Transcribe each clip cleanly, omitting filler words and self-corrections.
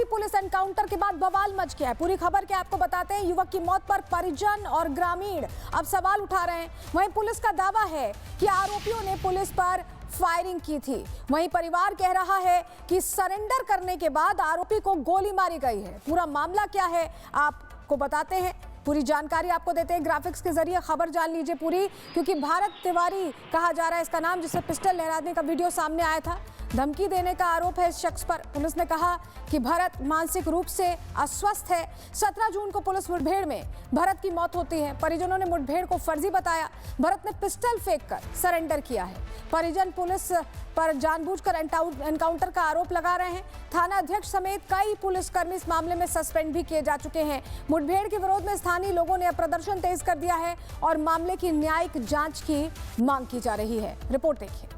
Police encounter के बाद बवाल मच गया है। पूरी खबर क्या आपको बताते हैं। युवक की मौत पर परिजन और ग्रामीण अब सवाल उठा रहे हैं। वहीं पुलिस का दावा है कि आरोपियों ने पुलिस पर फायरिंग की थी। वहीं परिवार कह रहा है कि सरेंडर करने के बाद आरोपी को गोली मारी गई है। पूरा मामला क्या है आपको बताते हैं, पूरी जानकारी आपको देते हैं। ग्राफिक्स के जरिए खबर जान लीजिए पूरी, क्योंकि भारत तिवारी कहा जा रहा है इसका नाम, जिसे पिस्टल लहराने का वीडियो सामने आया था। धमकी देने का आरोप है इस शख्स पर। पुलिस ने कहा कि भरत मानसिक रूप से अस्वस्थ है। 17 जून को पुलिस मुठभेड़ में भरत की मौत होती है। परिजनों ने मुठभेड़ को फर्जी बताया। भरत ने पिस्टल फेंककर सरेंडर किया है। परिजन पुलिस पर जानबूझकर एनकाउंटर का आरोप लगा रहे हैं। थाना अध्यक्ष समेत कई पुलिसकर्मी इस मामले में सस्पेंड भी किए जा चुके हैं। मुठभेड़ के विरोध में स्थानीय लोगों ने प्रदर्शन तेज कर दिया है और मामले की न्यायिक जांच की मांग की जा रही है। रिपोर्ट देखिए।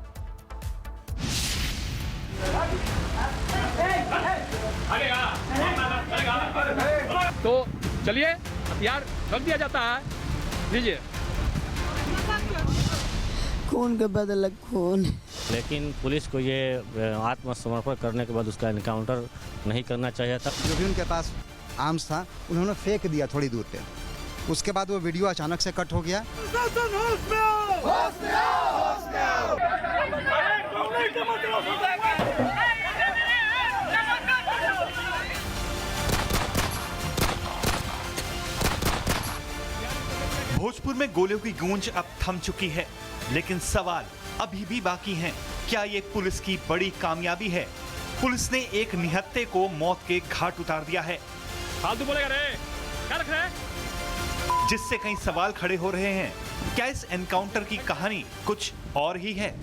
तो चलिए हथियार रख दिया जाता है, लीजिए। खून के बदले खून। लेकिन पुलिस को ये आत्मसमर्पण करने के बाद उसका एनकाउंटर नहीं करना चाहिए था। जो भी उनके पास आर्म्स था उन्होंने फेंक दिया थोड़ी दूर पे। उसके बाद वो वीडियो अचानक से कट हो गया। भोजपुर में गोलियों की गूंज अब थम चुकी है, लेकिन सवाल अभी भी बाकी हैं। क्या ये पुलिस की बड़ी कामयाबी है? पुलिस ने एक निहत्थे को मौत के घाट उतार दिया है। फालतू बोलेगा रे, क्या रख रहे हैं? जिससे कई सवाल खड़े हो रहे हैं। क्या इस एनकाउंटर की कहानी कुछ और ही है?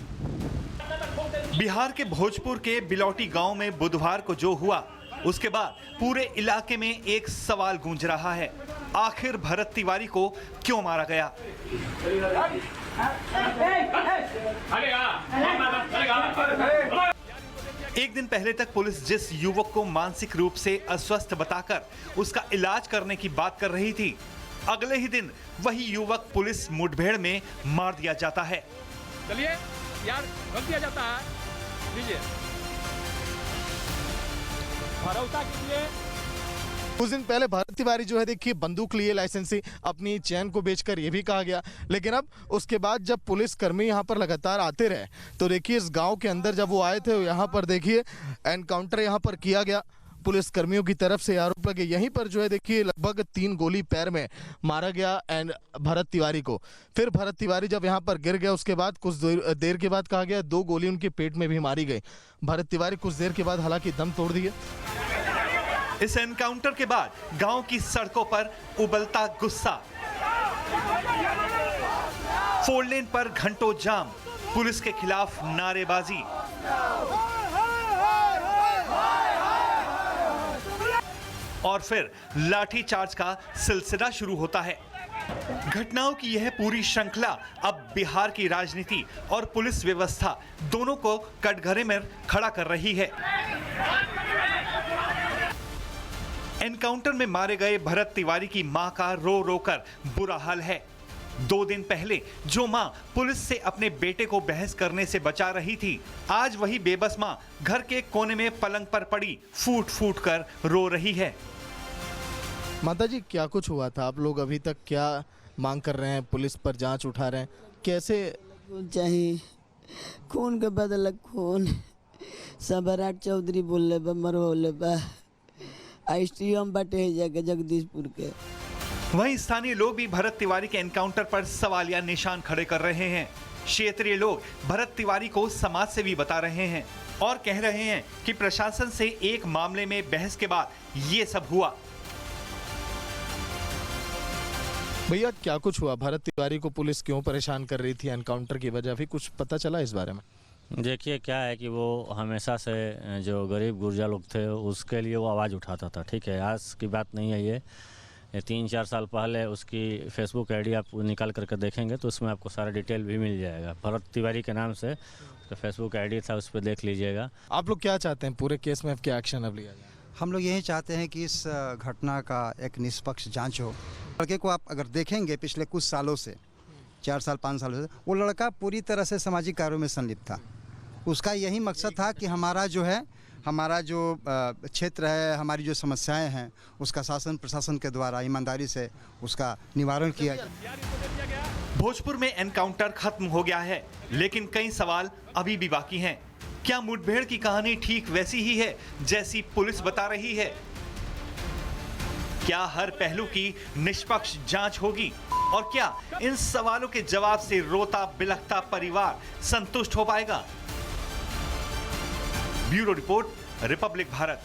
बिहार के भोजपुर के बिलौटी गांव में बुधवार को जो हुआ, उसके बाद पूरे इलाके में एक सवाल गूंज रहा है। आखिर भरत तिवारी को क्यों मारा गया? एक दिन पहले तक पुलिस जिस युवक को मानसिक रूप से अस्वस्थ बताकर उसका इलाज करने की बात कर रही थी, अगले ही दिन वही युवक पुलिस मुठभेड़ में मार दिया जाता है। चलिए यार रख दिया जाता है, लीजिए। भरोसा कीजिए। कुछ दिन पहले भरत तिवारी जो है देखिए बंदूक लिए लाइसेंसी अपनी चैन को बेचकर, ये भी कहा गया। लेकिन अब उसके बाद जब पुलिस कर्मी यहाँ पर लगातार आते रहे तो देखिए इस गांव के अंदर जब वो आए थे यहाँ पर देखिए एनकाउंटर यहाँ पर किया गया। पुलिस कर्मियों की तरफ से आरोप लगे। यहीं पर जो है देखिए लगभग 3 गोली पैर में मारा गया एंड भरत तिवारी को। फिर भरत तिवारी जब यहाँ पर गिर गया उसके बाद कुछ देर के बाद कहा गया 2 गोली उनके पेट में भी मारी गई। भरत तिवारी कुछ देर के बाद हालांकि दम तोड़ दिए। इस एनकाउंटर के बाद गांव की सड़कों पर उबलता गुस्सा, 4 लेन पर घंटों जाम, पुलिस के खिलाफ नारेबाजी। और फिर लाठीचार्ज का सिलसिला शुरू होता है। घटनाओं की यह पूरी श्रृंखला अब बिहार की राजनीति और पुलिस व्यवस्था दोनों को कटघरे में खड़ा कर रही है। एनकाउंटर में मारे गए भरत तिवारी की मां का रो रो कर बुरा हाल है। 2 दिन पहले जो मां पुलिस से अपने बेटे को बहस करने से बचा रही थी, आज वही बेबस मां घर के कोने में पलंग पर पड़ी फूट फूट कर रो रही है। माता जी क्या कुछ हुआ था? आप लोग अभी तक क्या मांग कर रहे हैं? पुलिस पर जांच उठा रहे हैं, कैसे? चाहिए खून के बदले खून। सबराट चौधरी बोले बा मरवले बा आईसीएम बाटे जाके जगदीशपुर के। वहीं स्थानीय लोग भी भरत तिवारी के एनकाउंटर पर सवाल या निशान खड़े कर रहे हैं। क्षेत्रीय लोग भरत तिवारी को समाज सेवी बता रहे हैं और कह रहे हैं कि प्रशासन से एक मामले में बहस के बाद ये सब हुआ। भैया क्या कुछ हुआ? भरत तिवारी को पुलिस क्यों परेशान कर रही थी? एनकाउंटर की वजह भी कुछ पता चला इस बारे में? देखिए क्या है कि वो हमेशा से जो गरीब गुर्जा लोग थे उसके लिए वो आवाज़ उठाता था। ठीक है, आज की बात नहीं है ये 3-4 साल पहले उसकी फेसबुक आईडी आप निकाल करके देखेंगे तो उसमें आपको सारा डिटेल भी मिल जाएगा। भरत तिवारी के नाम से उसका फेसबुक आईडी था, उस पर देख लीजिएगा। आप लोग क्या चाहते हैं पूरे केस में? अब क्या एक्शन अब लिया जाए? हम लोग यही चाहते हैं कि इस घटना का एक निष्पक्ष जांच हो। लड़के को आप अगर देखेंगे पिछले कुछ सालों से, 4 साल 5 सालों से, वो लड़का पूरी तरह से सामाजिक कार्यों में संलिप्त था। उसका यही मकसद था कि हमारा जो है हमारा जो क्षेत्र है, हमारी जो समस्याएं हैं, उसका शासन प्रशासन के द्वारा ईमानदारी से उसका निवारण किया जाए। भोजपुर में एनकाउंटर खत्म हो गया है, लेकिन कई सवाल अभी भी बाकी हैं। क्या मुठभेड़ की कहानी ठीक वैसी ही है जैसी पुलिस बता रही है? क्या हर पहलू की निष्पक्ष जांच होगी? और क्या इन सवालों के जवाब से रोता बिलखता परिवार संतुष्ट हो पाएगा? Bureau report, Republic Bharat.